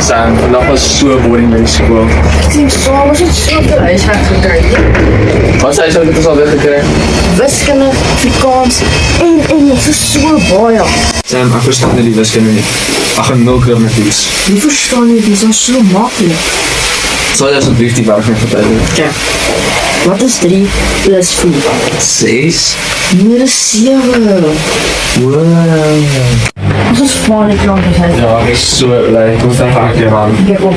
Sam, vandag was so boring by die skool. Ek dink so, ons het soveel huiswerk gekry. Wat sy dit ons al weggekry? Wiskunde, Afrikaans en Engels is so baie. Sam, ek verstaan nie die wiskunde nie. Ek gaan 0 kry met iets. Wie verstaan nie, die is al so maklik. Sal jy asseblief die werk net vertel? Ja. Wat is 3 plus 4? 6? Nee, dis 7. Wow. Ons is vaar die klant as hy. Ja, ek is so blij. Kom dan vaak hier aan. Kijk op.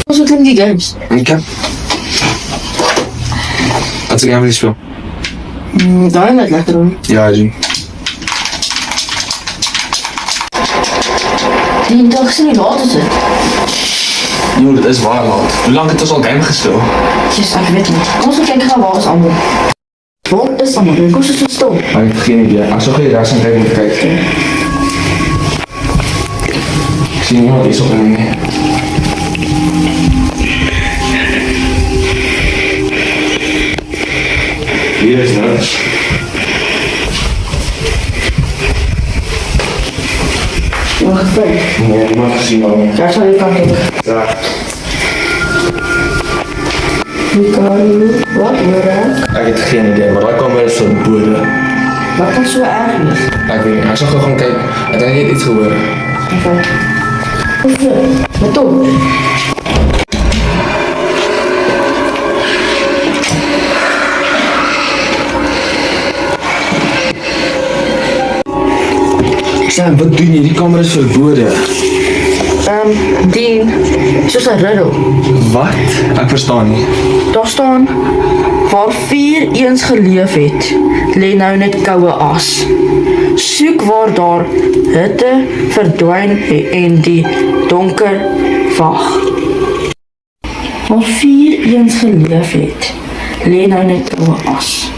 Ons wat die games. Okay. Wat se game wil jy speel? Daar net lekker hoor. Ja, Jim. Die dag is nie laat is het. Jo, dit is waar laat. Hoe lang het ons al game gespeel? Yes, ek weet nie. Kom ons kyk gaan waar is allemaal. Waar is allemaal? Kom ons is so stil. Maar ek het geen idee. Ek sal gee daar zijn tijd moeten kijken. Ik zie niemand iets op en nie. Hier is niks. Mag ek vind? Nee, niemand gezien al. Ja, sal jy kan kyk. Ja. Wie kan jy? Wat hoor ek? Ek het geen idee, maar die kamer is verbode. Wat kan so erg wees? Ek weet nie, ek sal gou gaan kyk. Ek het net iets gehoor. Okay. Wat is dit? Wat ook? Sam, wat doen jy? Die kamer is verbode. Die, soos 'n riddle. Wat? Ek verstaan nie. Daar staan, waar 4 eens geleef het, lê nou net koue as. Soek waar daar hitte verdwyn en die donker wag. Waar 4 eens geleef het, lê nou net koue as.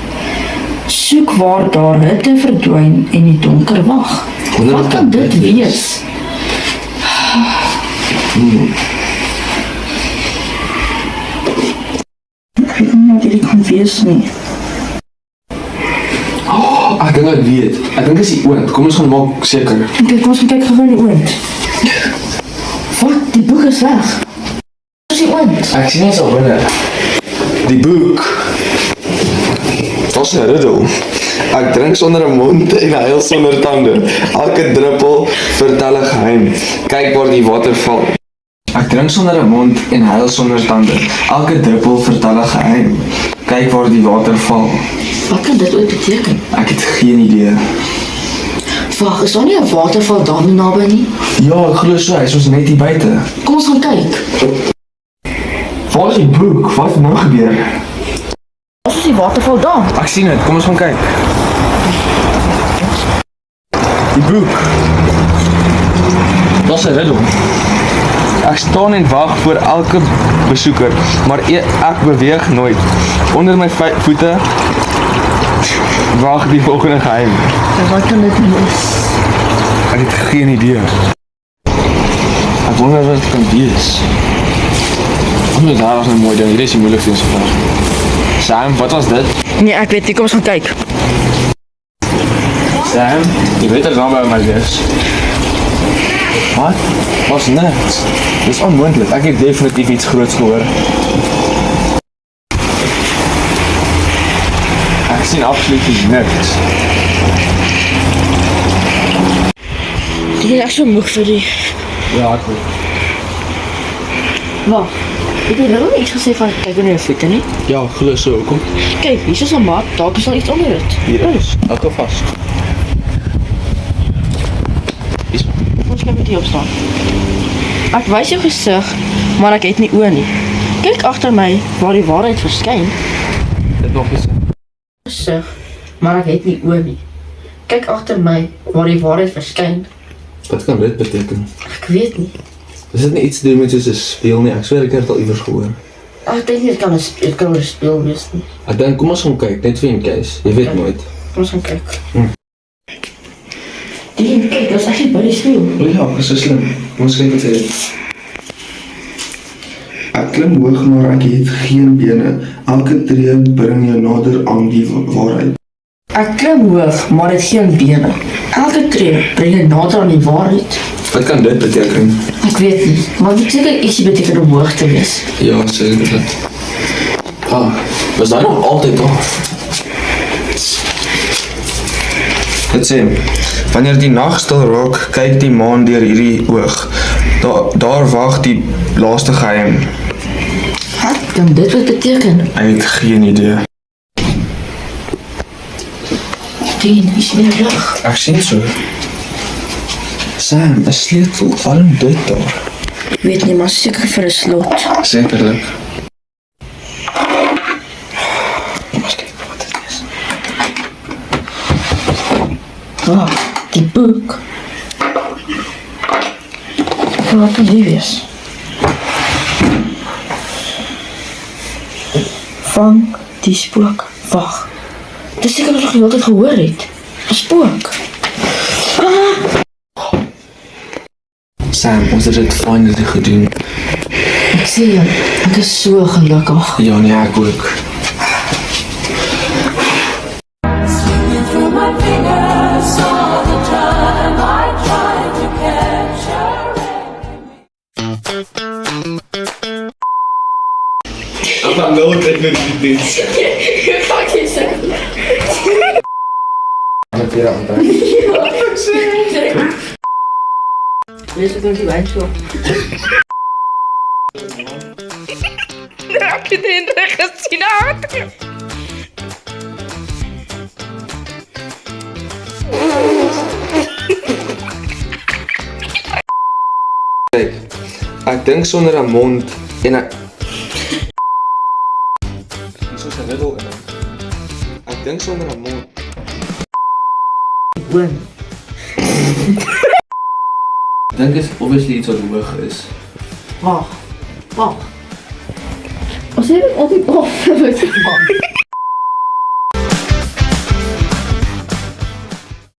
Soek waar daar hitte verdwyn en die donker wag. Wat kan dit wees? Ek weet nie wat hierdie kan wees nie. Oh, ek dink ek weet. Ek dink is die oond. Kom ons gaan maak seker. Kijk, kom ons gaan kyk gou in die oond. Wat? Die boek is weg. Wat is die oond? Ek sien ons al binnen. Die boek. Dat is 'n riddle. Ek drink sonder 'n mond en huil sonder tande. Elke druppel vertel 'n geheim. Kyk waar die water val. Ek drink sonder 'n mond en huil sonder tande. Elke druppel vertel 'n geheim. Kyk waar die water val. Wat kan dit ooit beteken? Ek het geen idee. Wag, is daar nie 'n waterval daar nie naby nie? Ja, ek glo so, hy is ons net hier buite. Kom ons gaan kyk. Waar is die boek? Wat het nou gebeur? Wat is die waterval daar? Ek sien het, kom ons gaan kyk. Die boek. Dat is 'n riddle. Ek staan en wag voor elke besoeker, maar ek beweeg nooit. Onder my voete wag die volgende geheim. En wat kan dit wees? Ek het geen idee. Ek wonder wat het kan wees. Omdat daar was een mooi ding, hier is die moeilijkste in sover. Sam, wat was dit? Nee, ek weet nie, kom ons gaan kyk. Sam, jy weet dat dan by my wees. Wat? Was niks. Dit is onmoontlik, ek het definitief iets groots gehoor. Ek sien absoluut niks. Ek ben echt so moeg vir die. Ja, ek weet. Wacht, het jy nou iets gesê van kyk onder jou voete nie? Ja, glo so, kom. Kyk, hier is 'n mat, dalk is al iets onder dit. Hier is, ek hou vast. Ons kan met hier opstaan. Ek wys jou gesig, maar ek het nie oë nie. Kyk agter my waar die waarheid verskyn. Dit nog eens. Gesig, maar ek het nie oë nie. Kyk agter my waar die waarheid verskyn. Wat kan dit beteken? Ek weet nie. Is dit nie iets te doen met soos 'n speel nie? Ek sweer ek het dit al iewers gehoor. Ek dink nie dit kan 'n speel wees nie. Ek dink kom ons gaan kyk, net vir 'n case. Jy weet nooit. Kom ons gaan kyk. Die kyk, dat is echt by die speel. O ja, dis so slim. Kom ons kyk wat sê dit. Ek klim hoog, maar ek het geen bene. Elke tree bring jou nader aan die waarheid. Ek klim hoog, maar het geen bene. Elke tree bring jou nader aan die waarheid. Wat kan dit beteken? Ek weet nie, maar ek seker ietsie beteken om hoog te wees. Ja, seker dit. Was daai nog altyd daar? Dit sê, wanneer die nag stil raak, kyk die maan deur hierdie oog. Daar wag die laaste geheim. Wat kan dit wat beteken? Ek het geen idee. Dien, is weer lig. Ek sien so. Sam, 'n sleutel, waarom dit daar? Ek weet nie, maar seker vir 'n slot. Sekerlik. Mas kyk wat dit is. Die boek. Wat kan die wees? Vang die spook. Wag. Dis seker wat ek die hele tyd gehoor het. 'n Spook. Sam, ons het dit finally gedoen. Ek sê jou, ek is so gelukkig. Ja, nee, ek ook. Slipping through my fingers all the time. I try to catch her. Ek gaan nooit dit met die dit. Fuck yourself. Met hier aan. Wees ek die wijn so. Heb je de indruk gezien uit? Kyk, ek dink sonder 'n mond en ek Dis so 'n riddel in. Ek dink sonder 'n mond. Boom. Ek dink is obviously iets wat hoog is. Wag. Ons het dit op die bof.